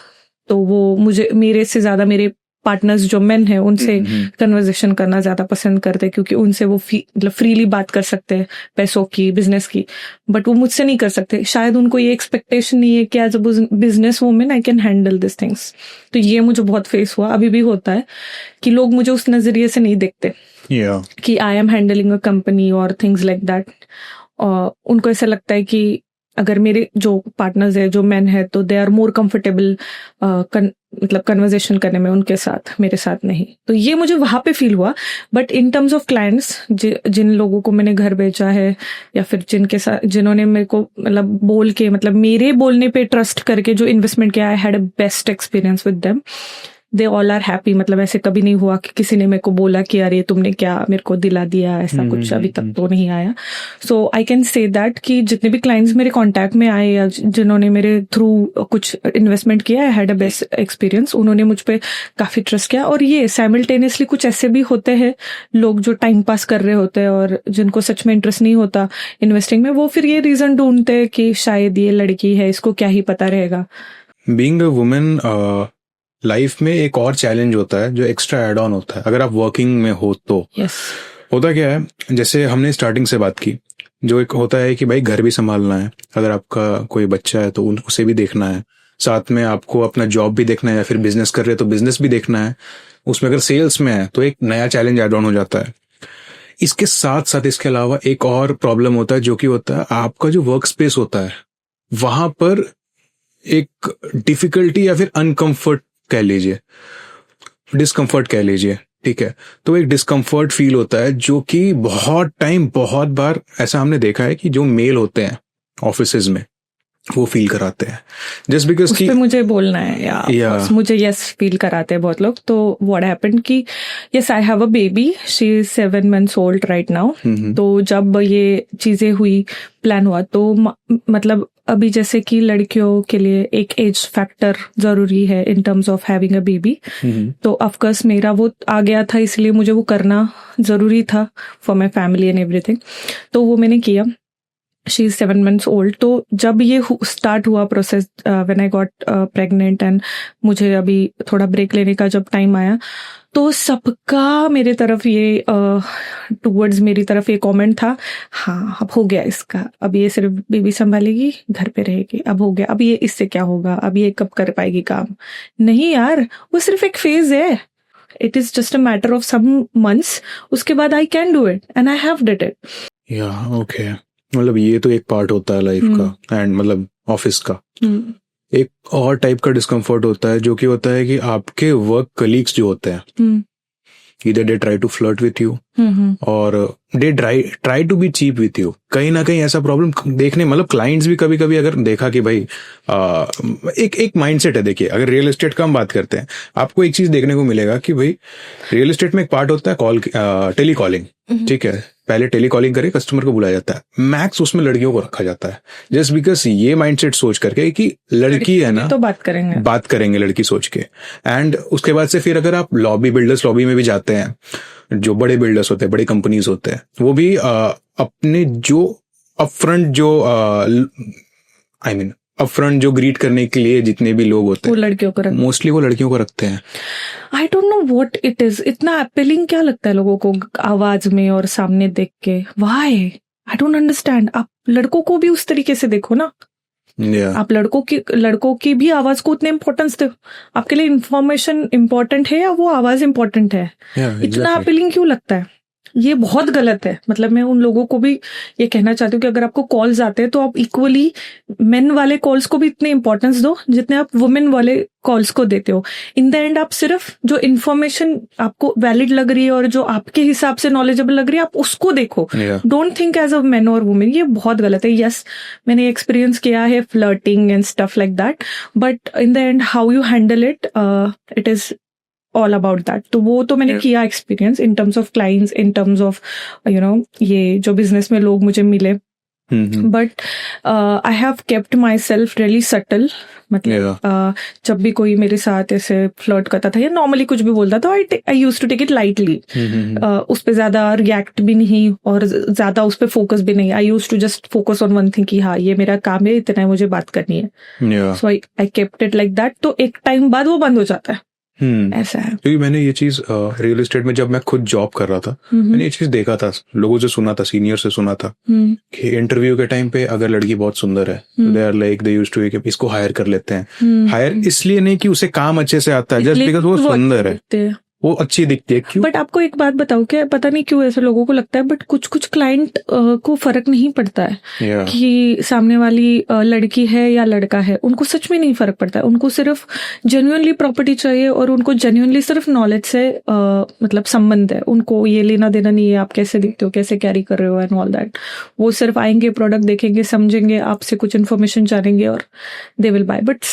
तो वो मुझे मेरे से ज्यादा मेरे पार्टनर्स जो मेन है उनसे कन्वर्सेशन करना ज्यादा पसंद करते हैं, क्योंकि उनसे वो मतलब फ्रीली बात कर सकते हैं पैसों की, बिजनेस की, बट वो मुझसे नहीं कर सकते। शायद उनको ये एक्सपेक्टेशन नहीं है कि as a business women I can handle this things. तो ये मुझे बहुत फेस हुआ, अभी भी होता है कि लोग मुझे उस नजरिए से नहीं देखते कि I am handling a company और थिंग्स लाइक दैट। उनको ऐसा लगता है कि अगर मेरे जो पार्टनर्स है, जो मेन है, तो दे आर मोर कंफर्टेबल मतलब कन्वर्सेशन करने में उनके साथ, मेरे साथ नहीं। तो ये मुझे वहां पे फील हुआ। But in terms of clients, जिन लोगों को मैंने घर बेचा है या फिर जिनके साथ जिन्होंने मेरे को मतलब बोल के, मतलब मेरे बोलने पे ट्रस्ट करके जो इन्वेस्टमेंट किया, I had a best experience with them. They all are happy. मतलब ऐसे कभी नहीं हुआ कि किसी ने मेरे को बोला कि अरे तुमने क्या मेरे को दिला दिया, ऐसा कुछ अभी तक तो नहीं आया। सो आई कैन से दैट कि जितने भी क्लाइंट्स मेरे कांटेक्ट में आए या जिन्होंने मेरे थ्रू कुछ इन्वेस्टमेंट किया, I had a best experience. उन्होंने मुझ पे काफी ट्रस्ट किया। और ये साइमल्टेनियसली कुछ ऐसे भी होते हैं लोग जो टाइम पास कर रहे होते हैं और जिनको सच में इंटरेस्ट नहीं होता इन्वेस्टिंग में, वो फिर ये रीजन ढूंढते हैं कि शायद ये लड़की है, इसको क्या ही पता रहेगा। बीइंग अ वुमेन लाइफ में एक और चैलेंज होता है जो एक्स्ट्रा एड ऑन होता है अगर आप वर्किंग में हो तो। होता क्या है, जैसे हमने स्टार्टिंग से बात की, जो एक होता है कि भाई घर भी संभालना है, अगर आपका कोई बच्चा है तो उसे भी देखना है, साथ में आपको अपना जॉब भी देखना है, या फिर बिजनेस कर रहे हैं तो बिजनेस भी देखना है, उसमें अगर सेल्स में है तो एक नया चैलेंज एड ऑन हो जाता है। इसके साथ साथ इसके अलावा एक और प्रॉब्लम होता है, जो कि होता है आपका जो वर्क स्पेस होता है वहां पर एक डिफिकल्टी या फिर अनकंफर्ट कह लीजिए, डिस्कम्फर्ट कह लीजिए, ठीक है। तो एक डिस्कम्फर्ट फील होता है जो कि बहुत बार ऐसा हमने देखा है कि जो मेल होते हैं ऑफिसेज में वो फील कराते हैं, जस्ट बिकॉज कि मुझे बोलना है या मुझे यस फील कराते हैं बहुत लोग। तो व्हाट हैपेंड कि yes I have a baby, she is 7 months old right now. तो जब ये चीजें हुई, प्लान हुआ, तो मतलब अभी जैसे कि लड़कियों के लिए एक एज फैक्टर जरूरी है इन terms of having a baby. तो ऑफकोर्स मेरा वो आ गया था, इसलिए मुझे वो करना जरूरी था for my family and everything. तो वो मैंने किया। She is 7 months old. तो जब ये स्टार्ट हुआ process, when I got pregnant and मुझे अभी थोड़ा ब्रेक लेने का जब टाइम आया, तो सबका मेरे तरफ ये टूवर्ड्स मेरी तरफ ये कमेंट था, हाँ अब हो गया इसका, अब ये सिर्फ बेबी संभालेगी, घर पे रहेगी, अब हो गया, अब ये इससे क्या होगा, अब ये कब कर पाएगी काम। नहीं यार, वो सिर्फ एक फेज है, it is just a matter of some months, उसके बाद I can do it and I have did it. या ओके, मतलब ये तो एक पार्ट होता है लाइफ का एंड मतलब ऑफिस का। एक और टाइप का डिस्कम्फर्ट होता है जो कि होता है कि आपके वर्क कलीग्स जो होते हैं, either they try to flirt with you और they try to be cheap with you। कहीं ना कहीं ऐसा प्रॉब्लम देखने, मतलब क्लाइंट्स भी कभी कभी अगर देखा कि भाई एक माइंडसेट है। देखिए, अगर रियल एस्टेट का हम बात करते हैं, आपको एक चीज देखने को मिलेगा कि भाई रियल एस्टेट में एक पार्ट होता है टेली कॉलिंग, ठीक है। पहले टेली कॉलिंग करे कस्टमर को बुलाया जाता है, मैक्स उसमें लड़कियों को रखा जाता है, जस्ट बिकॉज ये माइंडसेट सोच करके कि लड़की है ना, तो बात करेंगे लड़की सोच के। एंड उसके बाद से फिर अगर आप बिल्डर्स लॉबी में भी जाते हैं, जो बड़े बिल्डर्स होते हैं, बड़ी कंपनीज होते हैं, वो भी अपने जो अपफ्रंट जो अपफ्रंट जो ग्रीट करने के लिए जितने भी लोग होते वो हैं लड़कियों को मोस्टली वो लड़कियों को रखते हैं। I don't know what it is, इतना अपीलिंग क्या लगता है लोगों को आवाज में और सामने देख के, व्हाई आई डोंट अंडरस्टैंड। आप लड़कों को भी उस तरीके से देखो ना, आप लड़कों की भी आवाज को उतने इम्पोर्टेंस दो। आपके लिए इंफॉर्मेशन इम्पोर्टेंट है या वो आवाज इम्पोर्टेंट है? इतना अपीलिंग क्यों लगता है? ये बहुत गलत है। मतलब मैं उन लोगों को भी ये कहना चाहती हूँ कि अगर आपको कॉल्स आते हैं तो आप इक्वली मेन वाले कॉल्स को भी इतने इंपॉर्टेंस दो जितने आप वुमेन वाले कॉल्स को देते हो। इन द एंड आप सिर्फ जो इन्फॉर्मेशन आपको वैलिड लग रही है और जो आपके हिसाब से नॉलेजेबल लग रही है आप उसको देखो। Don't think as a man और वुमेन। ये बहुत गलत है। यस, मैंने एक्सपीरियंस किया है flirting and stuff like that, but in the end how you handle it, it is all about that. तो वो तो मैंने किया experience in terms of clients, in terms of ये जो बिजनेस में लोग मुझे मिले। But I have kept myself really subtle. मतलब जब भी कोई मेरे साथ ऐसे फ्लर्ट करता था या नॉर्मली कुछ भी बोलता था, I used to take it lightly. उस पे ज्यादा रिएक्ट भी नहीं और ज्यादा उस पे फोकस भी नहीं। I used to just focus on one thing कि हाँ ये मेरा काम है, इतना है, मुझे बात करनी है। So I kept it like that. तो एक टाइम बाद वो बंद हो जाता है। ऐसा है। क्योंकि मैंने ये चीज रियल एस्टेट में जब मैं खुद जॉब कर रहा था मैंने ये चीज देखा था, लोगों से सुना था, सीनियर से सुना था कि इंटरव्यू के टाइम पे अगर लड़की बहुत सुंदर है they are like they used to इसको हायर कर लेते हैं। हायर इसलिए नहीं कि उसे काम अच्छे से आता है, जस्ट बिकॉज वो सुंदर है, वो अच्छी दिखती है। क्यों? बट आपको एक बात बताओ, क्या पता नहीं क्यों ऐसे लोगों को लगता है, बट कुछ क्लाइंट को फर्क नहीं पड़ता है कि सामने वाली लड़की है या लड़का है। उनको सच में नहीं फर्क पड़ता है। उनको सिर्फ जेन्युइनली प्रॉपर्टी चाहिए और उनको जेन्युइनली सिर्फ नॉलेज से मतलब संबंध है। उनको ये लेना देना नहीं है आप कैसे दिखते हो, कैसे कैरी कर रहे हो एंड ऑल दैट। वो सिर्फ आएंगे, प्रोडक्ट देखेंगे, समझेंगे, आपसे कुछ इन्फॉर्मेशन जानेंगे और they will buy. But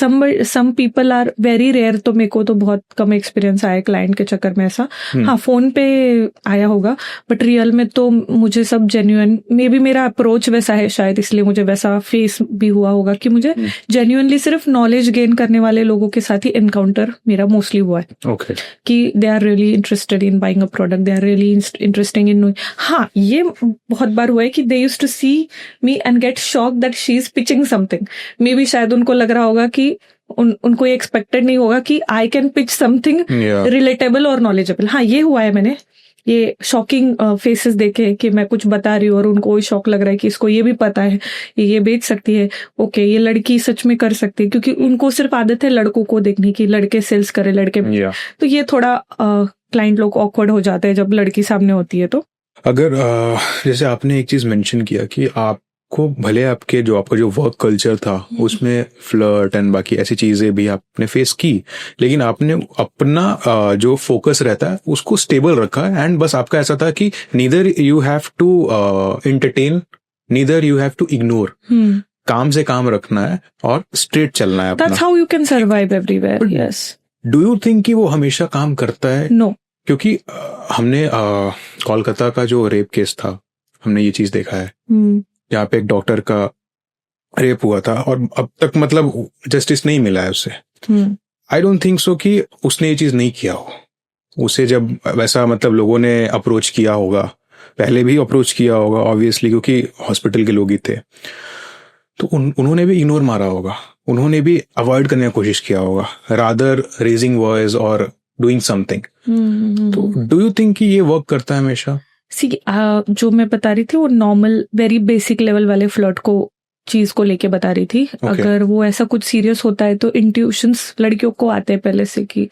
some people are very rare. तो मेरे को तो बहुत कम एक्सपीरियंस आया क्लाइंट के चक्कर में ऐसा। हाँ, फोन पे आया होगा बट रियल में तो मुझे सब जेन्युइन, मे बी मेरा अप्रोच वैसा है शायद, इसलिए मुझे वैसा फेस भी हुआ होगा कि मुझे जेन्युइनली सिर्फ नॉलेज गेन करने वाले लोगों के साथ ही एनकाउंटर मेरा मोस्टली हुआ है। कि they are really interested in buying a product, they are really interesting in. हाँ, ये बहुत बार हुआ है कि they used to see me and get shock that she is pitching something. Maybe शायद उनको लग रहा होगा कि उनको ये एक्सपेक्टेड नहीं होगा कि I can pitch something relatable और नॉलेजेबल। हाँ, ये हुआ है। मैंने ये शॉकिंग फेसेस देखे कि मैं कुछ बता रही हूँ और उनको शॉक लग रहा है कि इसको ये भी पता है, ये बेच सकती है, ओके ये लड़की सच में कर सकती है, क्योंकि उनको सिर्फ आदत है लड़कों को देखने की, लड़के सेल्स करे लड़के में। तो ये थोड़ा क्लाइंट लोग ऑकवर्ड हो जाते हैं जब लड़की सामने होती है। तो अगर जैसे आपने एक चीज मेंशन किया कि आप को भले आपका जो वर्क कल्चर था उसमें फ्लर्ट एंड बाकी ऐसी चीजें भी आपने फेस की, लेकिन आपने अपना जो फोकस रहता है उसको स्टेबल रखा एंड बस आपका ऐसा था कि neither you have to entertain, neither you have to ignore. काम से काम रखना है और स्ट्रेट चलना है अपना। That's how you can survive everywhere. Yes. Do you think कि वो हमेशा काम करता है? No. क्योंकि हमने कोलकाता का जो रेप केस था, हमने ये चीज देखा है यहाँ पे एक डॉक्टर का रेप हुआ था और अब तक मतलब जस्टिस नहीं मिला है उसे। आई डोंट थिंक सो कि उसने ये चीज नहीं किया हो। उसे जब वैसा मतलब लोगों ने अप्रोच किया होगा, पहले भी अप्रोच किया होगा ऑब्वियसली, क्योंकि हॉस्पिटल के लोग ही थे, तो उन्होंने भी इग्नोर मारा होगा, उन्होंने भी अवॉइड करने की कोशिश किया होगा रादर रेजिंग वॉइस और डूइंग समथिंग। तो डू यू थिंक कि ये वर्क करता है हमेशा? जो मैं बता रही थी वो नॉर्मल वेरी बेसिक लेवल वाले फ्लर्ट को चीज को लेके बता रही थी। अगर वो ऐसा कुछ सीरियस होता है तो इंट्यूशंस लड़कियों को आते हैं पहले से कि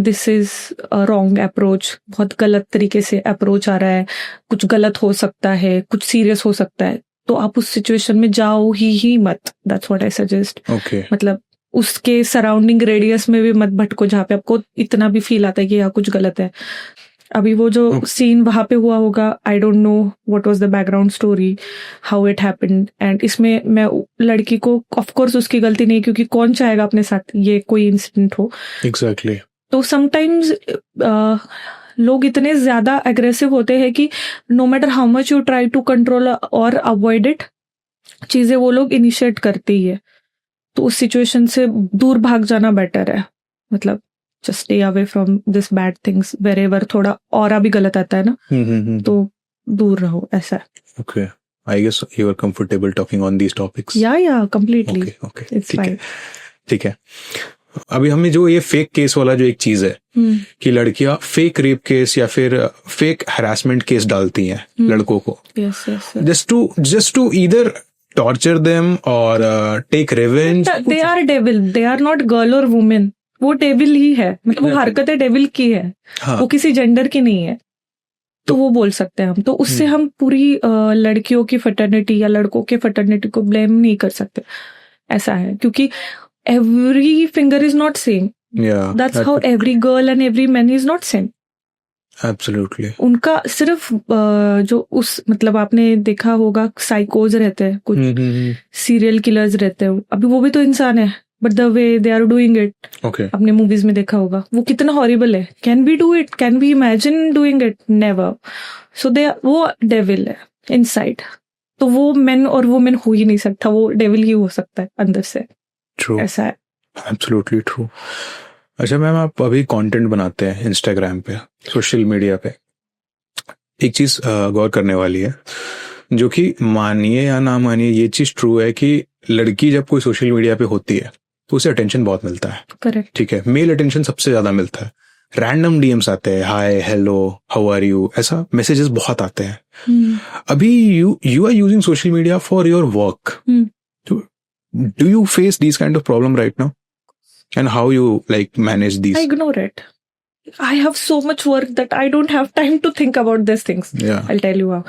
this is a wrong approach, बहुत गलत तरीके से अप्रोच आ रहा है, कुछ गलत हो सकता है, कुछ सीरियस हो सकता है, तो आप उस सिचुएशन में जाओ ही मत। That's what I suggest. मतलब उसके सराउंडिंग रेडियस में भी मत भटको जहाँ पे आपको इतना भी फील आता है कि यहाँ कुछ गलत है। अभी वो जो सीन वहां पे हुआ होगा, I don't know what was the background story, how it happened, and इसमें मैं लड़की को ऑफ कोर्स उसकी गलती नहीं, क्योंकि कौन चाहेगा अपने साथ ये कोई इंसिडेंट हो। एग्जैक्टली। तो समटाइम्स लोग इतने ज्यादा एग्रेसिव होते हैं कि no matter how much you try to control और अवॉइड इट, चीजें वो लोग इनिशिएट करते ही है। तो उस सिचुएशन से दूर भाग जाना बेटर है। मतलब just stay away from this bad things wherever थोड़ा और भी गलत आता है ना, तो दूर रहो, ऐसा है। Okay, I guess you are comfortable talking on these topics. Yeah, completely. Okay. It's fine. ठीक है. अभी हमें जो ये फेक केस वाला जो एक चीज है कि लड़कियां फेक रेप केस या फिर फेक हरासमेंट केस डालती हैं लड़कों को, just to either torture them or take revenge. They are devil. They are not girl or woman. वो डेविल ही है, मतलब वो हरकतें डेविल की है. हाँ. वो किसी जेंडर की नहीं है, तो वो बोल सकते हैं हम. तो उससे हम पूरी लड़कियों की फटर्निटी या लड़कों के फटर्निटी को ब्लेम नहीं कर सकते. ऐसा है, क्योंकि every finger is not same. Yeah, that's how every girl and every man is not same. Absolutely. उनका सिर्फ जो उस मतलब आपने देखा होगा साइकोज रहते हैं, कुछ सीरियल किलर्स रहते हैं, अभी वो भी तो इंसान है, but the way they are doing it. आपने मूवीज में देखा होगा वो कितना हॉरिबल है. Can we do it? Can we imagine doing it? Never. So they वो डेविल है इनसाइड. तो वो मेन और वुमेन हो ही नहीं सकता, वो डेविल ही हो सकता है अंदर से. True. ऐसा है. Absolutely true. अच्छा मैम, आप अभी कंटेंट बनाते हैं इंस्टाग्राम पे, सोशल मीडिया पे. एक चीज गौर करने वाली है, जो कि मानिए या ना मानिए ये चीज ट्रू है कि लड़की जब कोई सोशल मीडिया पे होती है तो उसे अटेंशन बहुत मिलता है. करेक्ट. ठीक है, मेल अटेंशन सबसे ज्यादा मिलता है. रैंडम डीएम्स आते हैं, hi, hello, how are you, ऐसा मैसेजेस बहुत आते हैं. अभी you are using social media for your work. Do you face these kind of problem right now? And how you like manage these? I ignore it. I have so much work that I don't have time to think about these things. Yeah. I'll tell you how.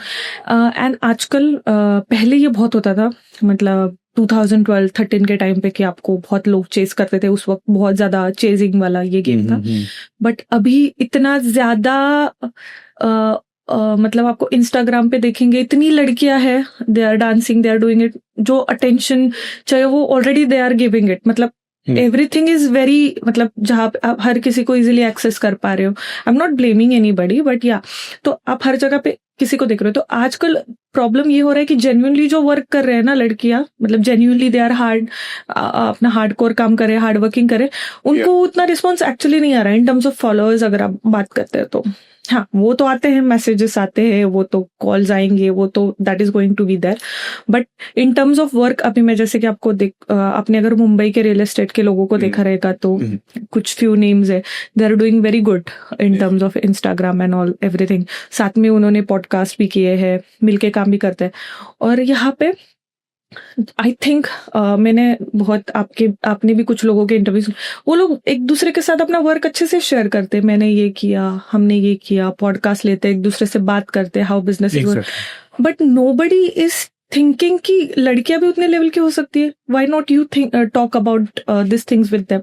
And आजकल पहले ये बहुत होता था, मतलब 2012-13 के time पे कि आपको बहुत लोग चेस करते थे. उस वक्त बहुत ज्यादा चेजिंग वाला ये गेम था. बट अभी इतना ज्यादा मतलब आपको इंस्टाग्राम पे देखेंगे इतनी लड़कियां हैं, they are dancing, they are doing it. जो अटेंशन चाहिए वो already they are giving it. मतलब एवरीथिंग इज वेरी, मतलब जहाँ आप हर किसी को इजीली एक्सेस कर पा रहे हो. I am not blaming anybody, but या तो आप हर जगह पे किसी को देख रहे हो. तो आजकल प्रॉब्लम ये हो रहा है कि जेन्युइनली जो वर्क कर रहे हैं ना लड़कियां, मतलब जेन्युइनली दे आर अपना हार्डकोर काम करे, हार्ड वर्किंग करे, उनको उतना रिस्पॉन्स एक्चुअली नहीं आ रहा है इन टर्म्स ऑफ फॉलोअर्स. अगर आप बात करते हैं तो हाँ, वो तो आते हैं, मैसेजेस आते हैं, वो तो कॉल्स आएंगे, वो तो that is going to be there. But in terms of work, अभी मैं जैसे कि आपको आपने अगर मुंबई के रियल एस्टेट के लोगों को देखा रहेगा तो कुछ फ्यू नेम्स है, they are doing very good in terms of Instagram and all everything. साथ में उन्होंने पॉडकास्ट भी किए हैं, मिलके काम भी करते हैं. और यहाँ पे आई थिंक मैंने बहुत आपने भी कुछ लोगों के इंटरव्यूज, वो लोग एक दूसरे के साथ अपना वर्क अच्छे से शेयर करते. मैंने ये किया, हमने ये किया, पॉडकास्ट लेते, एक दूसरे से बात करते, how business is going. But nobody is thinking कि लड़कियां भी उतने लेवल की हो सकती है. Why not you talk about this things with them.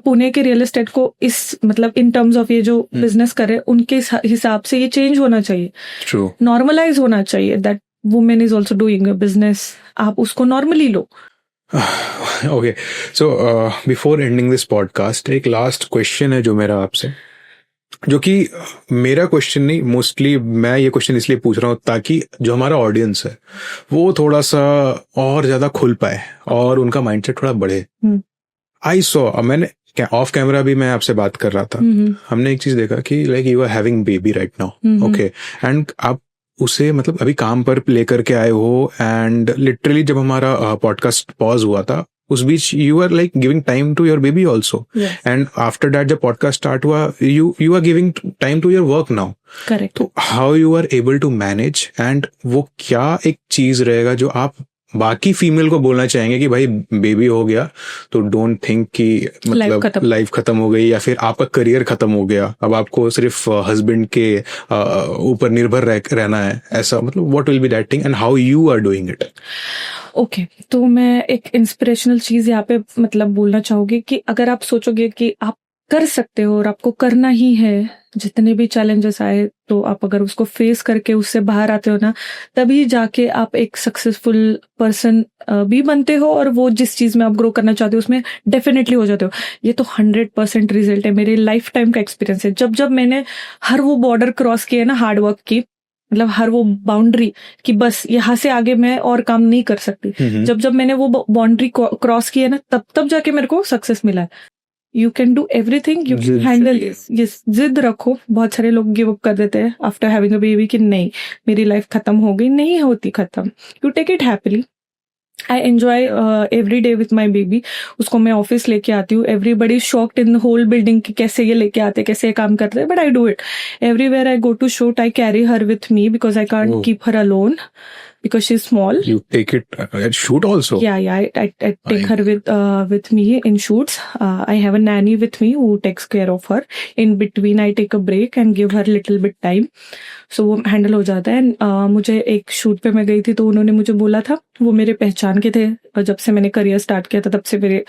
Pune के रियल एस्टेट को इस मतलब इन टर्म्स ऑफ ये जो बिजनेस करे उनके हिसाब से ये चेंज होना चाहिए, नॉर्मलाइज होना चाहिए that women is also doing a business. आप उसको normally low. Okay, so before ending this podcast एक लास्ट क्वेश्चन है जो मेरा आपसे, जो कि मेरा क्वेश्चन नहीं, मोस्टली मैं ये क्वेश्चन इसलिए पूछ रहा हूँ ताकि जो हमारा ऑडियंस है वो थोड़ा सा और ज्यादा खुल पाए और उनका माइंडसेट थोड़ा बढ़े. आई सॉ, मैंने ऑफ कैमरा भी मैं आपसे बात कर रहा था, हमने एक चीज देखा कि like you are having baby right now, okay, and आप उसे मतलब अभी काम पर लेकर के आए हो, एंड लिटरली जब हमारा पॉडकास्ट पॉज हुआ था उस बीच you are like giving time to your baby also, and after that जब पॉडकास्ट स्टार्ट हुआ you are giving time to your work now. Correct. तो how you are able to manage, and वो क्या एक चीज रहेगा जो आप बाकी फीमेल को बोलना चाहेंगे कि भाई बेबी हो गया तो डोंट थिंक कि मतलब लाइफ खत्म हो गई या फिर आपका करियर खत्म हो गया, अब आपको सिर्फ हस्बैंड के ऊपर निर्भर रहना है, ऐसा मतलब what will be that thing and how you are doing it? Okay, तो मैं एक इंस्पिरेशनल चीज यहाँ पे मतलब बोलना चाहूंगी कि अगर आप सोचोगे कि आप कर सकते हो और आपको करना ही है, जितने भी चैलेंजेस आए तो आप अगर उसको फेस करके उससे बाहर आते हो ना, तभी जाके आप एक सक्सेसफुल पर्सन भी बनते हो और वो जिस चीज में आप ग्रो करना चाहते हो उसमें डेफिनेटली हो जाते हो. ये तो 100% रिजल्ट है, मेरे लाइफ टाइम का एक्सपीरियंस है. जब जब मैंने हर वो बॉर्डर क्रॉस किया ना हार्ड वर्क की, मतलब हर वो बाउंड्री कि बस यहाँ से आगे मैं और काम नहीं कर सकती, जब जब मैंने वो बाउंड्री क्रॉस की है ना, तब जाके मेरे को सक्सेस मिला है. You can do everything, you can handle this. जिद रखो। बहुत सारे लोग गिव अप कर देते हैं आफ्टर हैविंग अ बेबी कि नहीं मेरी लाइफ खत्म हो गई, नहीं होती खत्म। You take it happily. I enjoy every day with my baby. उसको मैं ऑफिस लेके आती हूँ, everybody shocked in the whole building कि कैसे ये लेके आते, कैसे ये काम करते हैं, but I do it. Everywhere I go to shoot I carry her with me because I can't keep her alone because she's small. You take it at shoot also? Yeah, I take her with me in shoots. I have a nanny with me who takes care of her. In between, I take a break and give her little bit time. So वो handle हो जाता है। मुझे एक shoot पे मैं गई थी तो उन्होंने मुझे बोला था, वो मेरे पहचान के थे और जब से मैंने करियर स्टार्ट किया था तब से मेरे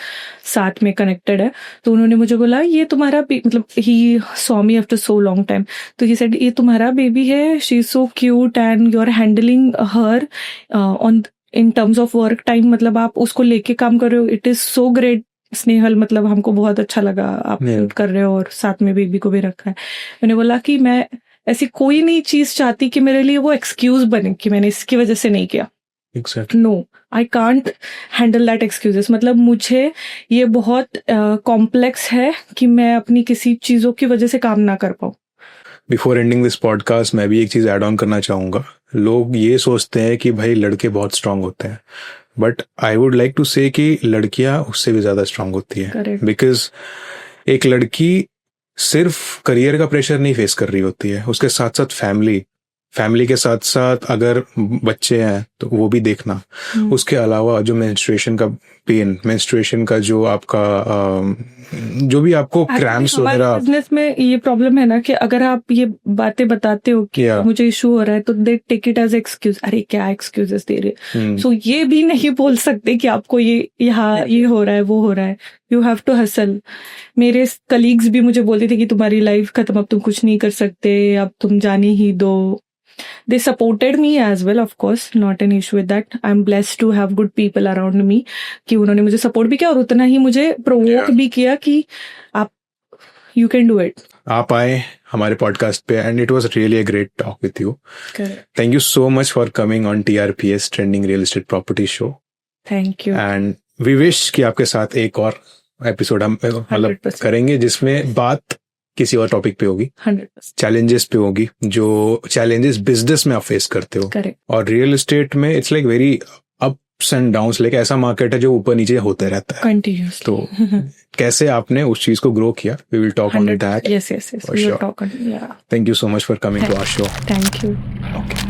साथ में कनेक्टेड है। तो उन्होंने मुझे बोला ये तुम्हारा मतलब he saw me after so long time, तो ही सेड ये तुम्हारा बेबी है, she is so cute and you are handling her on in terms of work time, मतलब आप उसको लेके काम कर रहे हो, it is so great Snehal, मतलब हमको बहुत अच्छा लगा आप शूट कर रहे हो और साथ में बेबी को भी रखा है। मैंने बोला कि मैं ऐसी कोई नई चीज चाहती कि मेरे लिए वो एक्सक्यूज बने कि मैंने इसकी वजह से नहीं किया। No, I can't handle that excuses. मतलब मुझे ये बहुत कॉम्प्लेक्स है कि मैं अपनी किसी चीजों की वजह से काम ना कर पाऊँ। बिफोर एंडिंग दिस पॉडकास्ट मैं भी एक चीज ऐड ऑन करना चाहूंगा। लोग ये सोचते हैं कि भाई लड़के बहुत स्ट्रांग होते हैं, but I would like to say कि लड़कियां उससे भी ज्यादा स्ट्रांग होती है। बिकॉज एक लड़की सिर्फ करियर का प्रेशर नहीं फेस कर रही होती है, उसके साथ साथ फैमिली के साथ साथ अगर बच्चे हैं तो वो भी देखना। उसके अलावा जो मेंस्ट्रुएशन का पेन, मेंस्ट्रुएशन का जो आपका जो भी आपको क्रैम्प्स वगैरह। बिजनेस में ये प्रॉब्लम है ना कि अगर आप ये बातें बताते हो कि मुझे इशू हो रहा है तो they take it as excuse. अरे क्या एक्सक्यूजेस दे रहे। सो ये भी नहीं बोल सकते कि आपको ये हो रहा है वो हो रहा है। You have to hustle. मेरे कलीग्स भी मुझे बोलते थे कि तुम्हारी लाइफ खत्म, अब तुम कुछ नहीं कर सकते, अब तुम जाने ही दो। They supported me as well, of course, not an issue with that. I'm blessed to have good people around me कि उन्होंने मुझे सपोर्ट भी किया और उतना ही मुझे प्रोवोक भी किया कि आप you can do it. आप आए हमारे पॉडकास्ट पे and it was really a great talk with you. Correct. Thank you so much for coming on TRPS Trending Real Estate Property Show. Thank you. And we wish कि आपके साथ एक और episode हम मतलब करेंगे जिसमें बात किसी और टॉपिक पे होगी, 100%. चैलेंजेस पे होगी, जो चैलेंजेस बिजनेस में आप फेस करते हो। Correct. और रियल एस्टेट में it's like very ups and downs, like ऐसा मार्केट है जो ऊपर नीचे होते रहता है Continuously. तो कैसे आपने उस चीज को ग्रो किया, we will talk on that. Yes. We will talk on. Yeah. Thank you so much for coming to our show. Thank you. Okay.